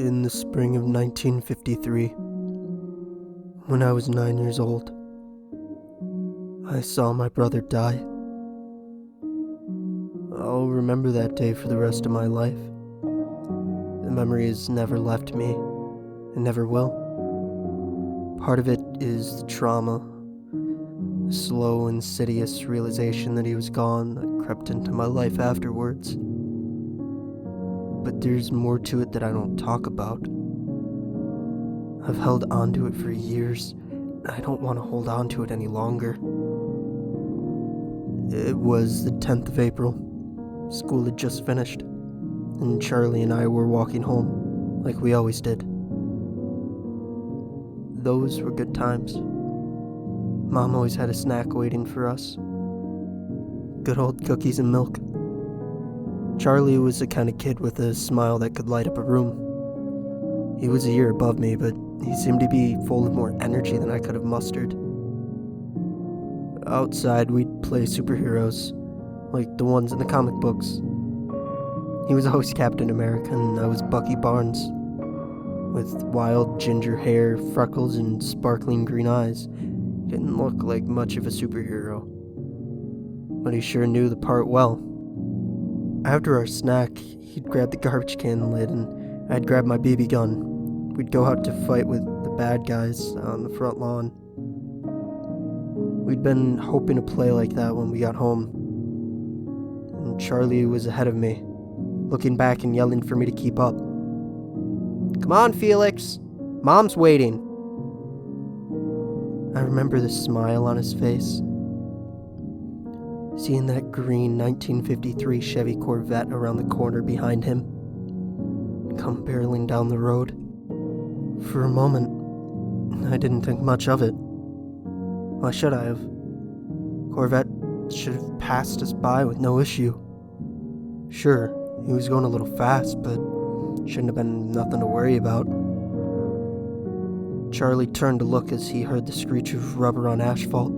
In the spring of 1953, when I was 9 years old, I saw my brother die. I'll remember that day for the rest of my life. The memory has never left me, and never will. Part of it is the trauma, the slow, insidious realization that he was gone that crept into my life afterwards. But there's more to it that I don't talk about. I've held on to it for years, and I don't want to hold on to it any longer. It was the 10th of April. School had just finished, and Charlie and I were walking home, like we always did. Those were good times. Mom always had a snack waiting for us. Good old cookies and milk. Charlie was the kind of kid with a smile that could light up a room. He was a year above me, but he seemed to be full of more energy than I could have mustered. Outside, we'd play superheroes, like the ones in the comic books. He was always Captain America, and I was Bucky Barnes, with wild ginger hair, freckles, and sparkling green eyes. He didn't look like much of a superhero, but he sure knew the part well. After our snack, he'd grab the garbage can lid, and I'd grab my BB gun. We'd go out to fight with the bad guys on the front lawn. We'd been hoping to play like that when we got home, and Charlie was ahead of me, looking back and yelling for me to keep up. "Come on, Felix! Mom's waiting!" I remember the smile on his face, seeing that green 1953 Chevy Corvette around the corner behind him, come barreling down the road. For a moment, I didn't think much of it. Why should I have? Corvette should have passed us by with no issue. Sure, he was going a little fast, but shouldn't have been nothing to worry about. Charlie turned to look as he heard the screech of rubber on asphalt.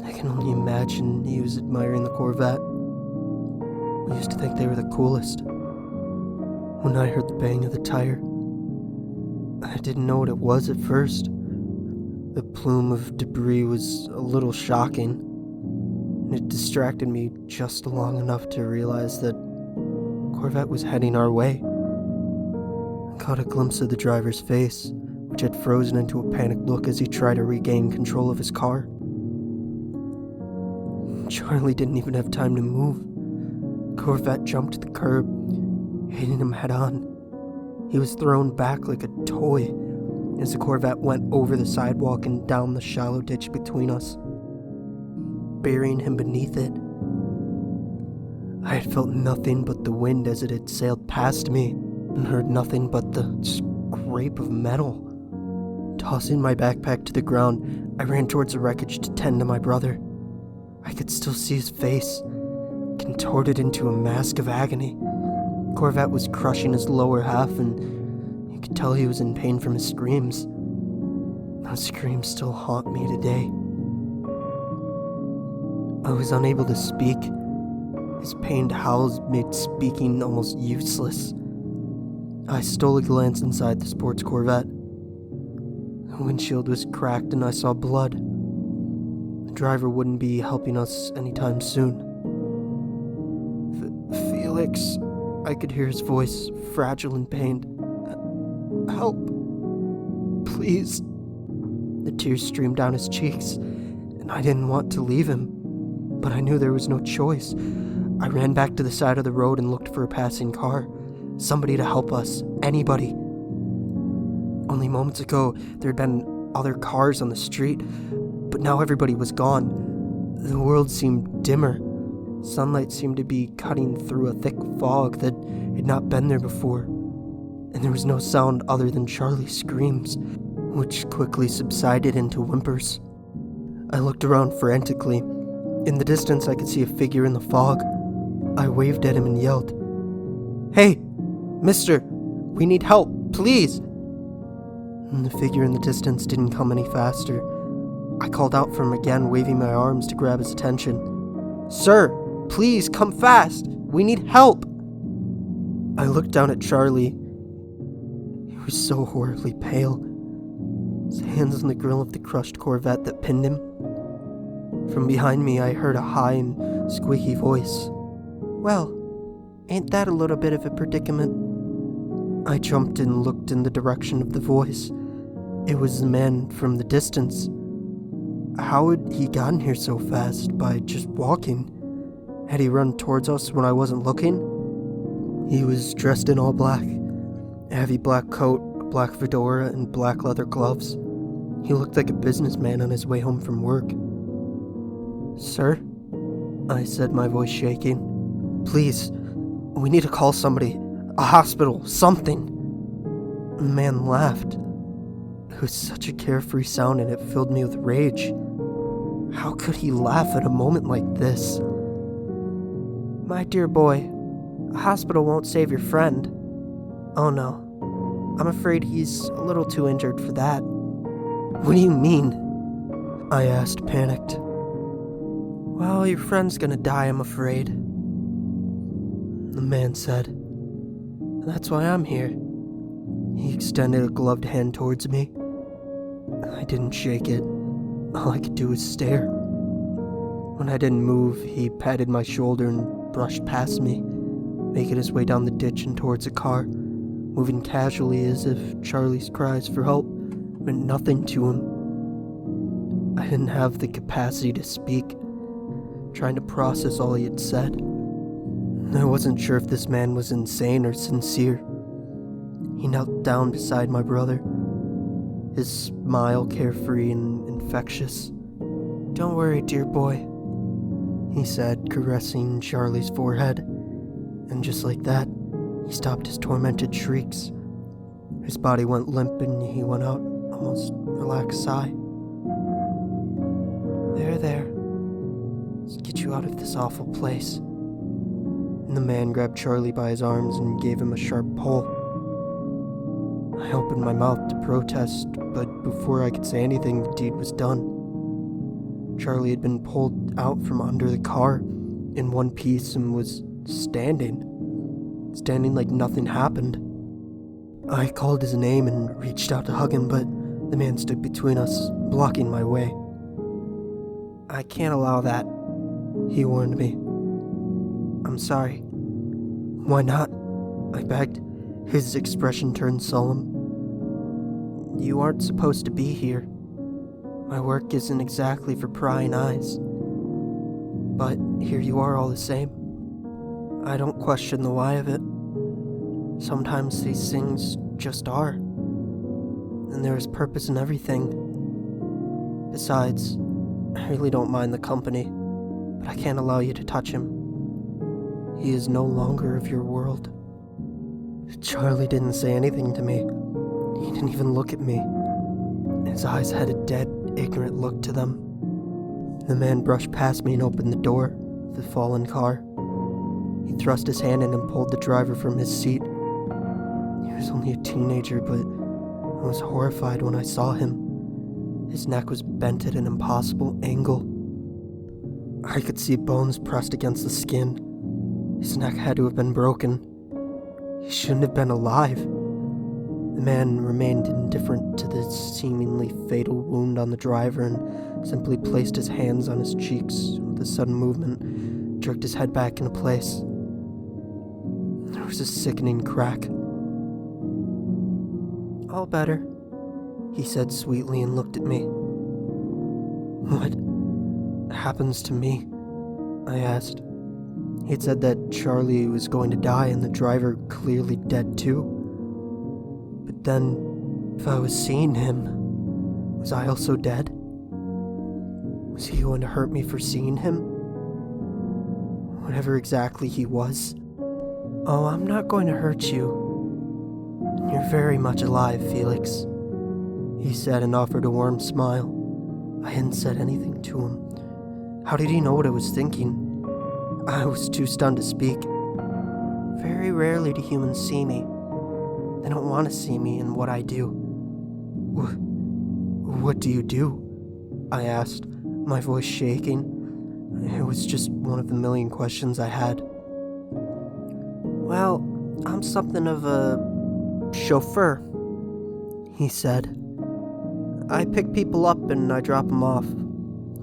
I can only imagine he was admiring the Corvette. We used to think they were the coolest. When I heard the bang of the tire, I didn't know what it was at first. The plume of debris was a little shocking, and it distracted me just long enough to realize that Corvette was heading our way. I caught a glimpse of the driver's face, which had frozen into a panicked look as he tried to regain control of his car. Charlie didn't even have time to move. Corvette jumped the curb, hitting him head on. He was thrown back like a toy as the Corvette went over the sidewalk and down the shallow ditch between us, burying him beneath it. I had felt nothing but the wind as it had sailed past me, and heard nothing but the scrape of metal. Tossing my backpack to the ground, I ran towards the wreckage to tend to my brother. I could still see his face, contorted into a mask of agony. Corvette was crushing his lower half, and you could tell he was in pain from his screams. Those screams still haunt me today. I was unable to speak. His pained howls made speaking almost useless. I stole a glance inside the sports Corvette. The windshield was cracked and I saw blood. The driver wouldn't be helping us anytime soon. Felix, I could hear his voice, fragile and pained. "Help, please." The tears streamed down his cheeks, and I didn't want to leave him, but I knew there was no choice. I ran back to the side of the road and looked for a passing car. Somebody to help us. Anybody. Only moments ago, there had been other cars on the street, but now everybody was gone. The world seemed dimmer. Sunlight seemed to be cutting through a thick fog that had not been there before. And there was no sound other than Charlie's screams, which quickly subsided into whimpers. I looked around frantically. In the distance, I could see a figure in the fog. I waved at him and yelled, "Hey, mister, we need help, please!" And the figure in the distance didn't come any faster. I called out for him again, waving my arms to grab his attention. "Sir, please come fast! We need help!" I looked down at Charlie. was so horribly pale, his hands on the grill of the crushed Corvette that pinned him. From behind me, I heard a high and squeaky voice. "Well, ain't that a little bit of a predicament?" I jumped and looked in the direction of the voice. It was the man from the distance. How had he gotten here so fast? By just walking? Had he run towards us when I wasn't looking? He was dressed in all black. A heavy black coat, a black fedora, and black leather gloves. He looked like a businessman on his way home from work. "Sir?" I said, my voice shaking. "Please, we need to call somebody. A hospital, something." The man laughed. It was such a carefree sound and it filled me with rage. How could he laugh at a moment like this? "My dear boy, a hospital won't save your friend." "Oh no, I'm afraid he's a little too injured for that." "What do you mean?" I asked, panicked. "Well, your friend's gonna die, I'm afraid," the man said. "That's why I'm here." He extended a gloved hand towards me. I didn't shake it. All I could do was stare. When I didn't move, he patted my shoulder and brushed past me, making his way down the ditch and towards a car, moving casually as if Charlie's cries for help meant nothing to him. I didn't have the capacity to speak, trying to process all he had said. I wasn't sure if this man was insane or sincere. He knelt down beside my brother, his smile carefree and infectious. "Don't worry, dear boy," he said, caressing Charlie's forehead. And just like that, he stopped his tormented shrieks. His body went limp and he went out, almost relaxed sigh. There. Let's get you out of this awful place." And the man grabbed Charlie by his arms and gave him a sharp pull. I opened my mouth to protest, but before I could say anything, the deed was done. Charlie had been pulled out from under the car in one piece and was standing like nothing happened. I called his name and reached out to hug him, but the man stood between us, blocking my way. "I can't allow that," he warned me. "I'm sorry." "Why not?" I begged. His expression turned solemn. "You aren't supposed to be here. My work isn't exactly for prying eyes. But here you are all the same. I don't question the why of it. Sometimes these things just are. And there is purpose in everything. Besides, I really don't mind the company, but I can't allow you to touch him. He is no longer of your world." Charlie didn't say anything to me. He didn't even look at me. His eyes had a dead, ignorant look to them. The man brushed past me and opened the door of the fallen car. He thrust his hand in and pulled the driver from his seat. He was only a teenager, but I was horrified when I saw him. His neck was bent at an impossible angle. I could see bones pressed against the skin. His neck had to have been broken. He shouldn't have been alive. The man remained indifferent to the seemingly fatal wound on the driver and simply placed his hands on his cheeks with a sudden movement, jerked his head back into place. There was a sickening crack. "All better," he said sweetly and looked at me. "What happens to me?" I asked. He had said that Charlie was going to die and the driver clearly dead too. But then, if I was seeing him, was I also dead? Was he going to hurt me for seeing him? Whatever exactly he was. "Oh, I'm not going to hurt you. You're very much alive, Felix," he said and offered a warm smile. I hadn't said anything to him. How did he know what I was thinking? I was too stunned to speak. Very rarely do humans see me. They don't want to see me in what I do. What do you do?" I asked, my voice shaking. It was just one of the million questions I had. "Well, I'm something of a chauffeur," he said. I pick people up and I drop them off.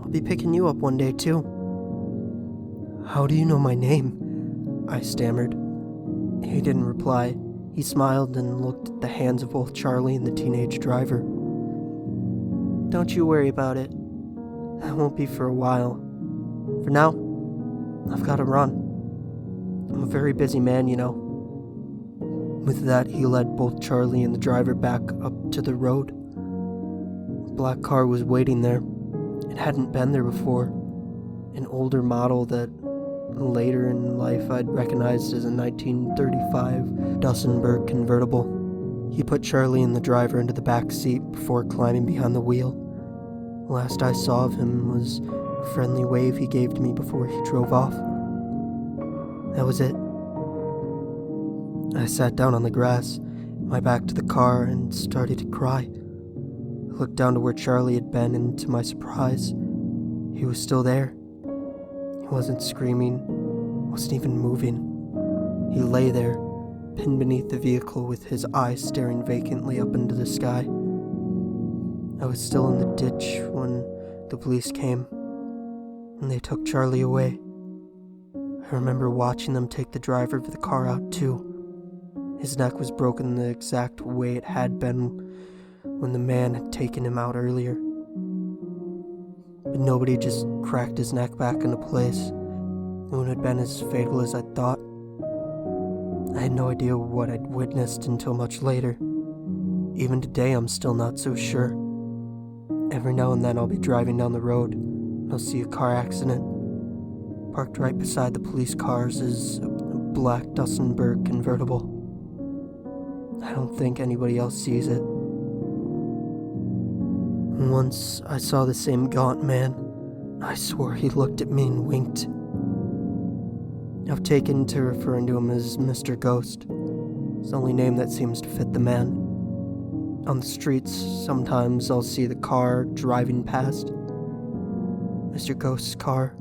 I'll be picking you up one day too. How do you know my name? I stammered. He didn't reply. He smiled and looked at the hands of both Charlie and the teenage driver. Don't you worry about it. I won't be for a while. For now, I've got to run. I'm a very busy man, you know. With that, he led both Charlie and the driver back up to the road. A black car was waiting there. It hadn't been there before. An older model that later in life I'd recognized as a 1935 Duesenberg convertible. He put Charlie and the driver into the back seat before climbing behind the wheel. The last I saw of him was a friendly wave he gave to me before he drove off. That was it. I sat down on the grass, my back to the car, and started to cry. I looked down to where Charlie had been, and to my surprise, he was still there. He wasn't screaming, wasn't even moving. He lay there, pinned beneath the vehicle with his eyes staring vacantly up into the sky. I was still in the ditch when the police came, and they took Charlie away. I remember watching them take the driver of the car out too. His neck was broken the exact way it had been when the man had taken him out earlier. But nobody just cracked his neck back into place. It would have been as fatal as I thought. I had no idea what I'd witnessed until much later. Even today, I'm still not so sure. Every now and then I'll be driving down the road and I'll see a car accident. Parked right beside the police cars is a black Duesenberg convertible. I don't think anybody else sees it. Once I saw the same gaunt man. I swore he looked at me and winked. I've taken to referring to him as Mr. Ghost. It's the only name that seems to fit the man. On the streets, sometimes I'll see the car driving past. Mr. Ghost's car.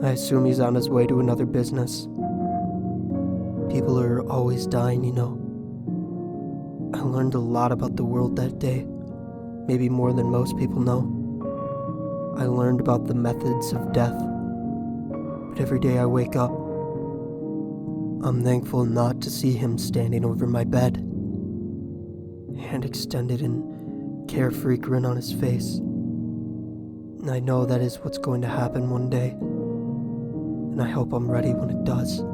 I assume he's on his way to another business. People are always dying, you know. I learned a lot about the world that day, maybe more than most people know. I learned about the methods of death. But every day I wake up, I'm thankful not to see him standing over my bed, hand extended and carefree grin on his face. I know that is what's going to happen one day, and I hope I'm ready when it does.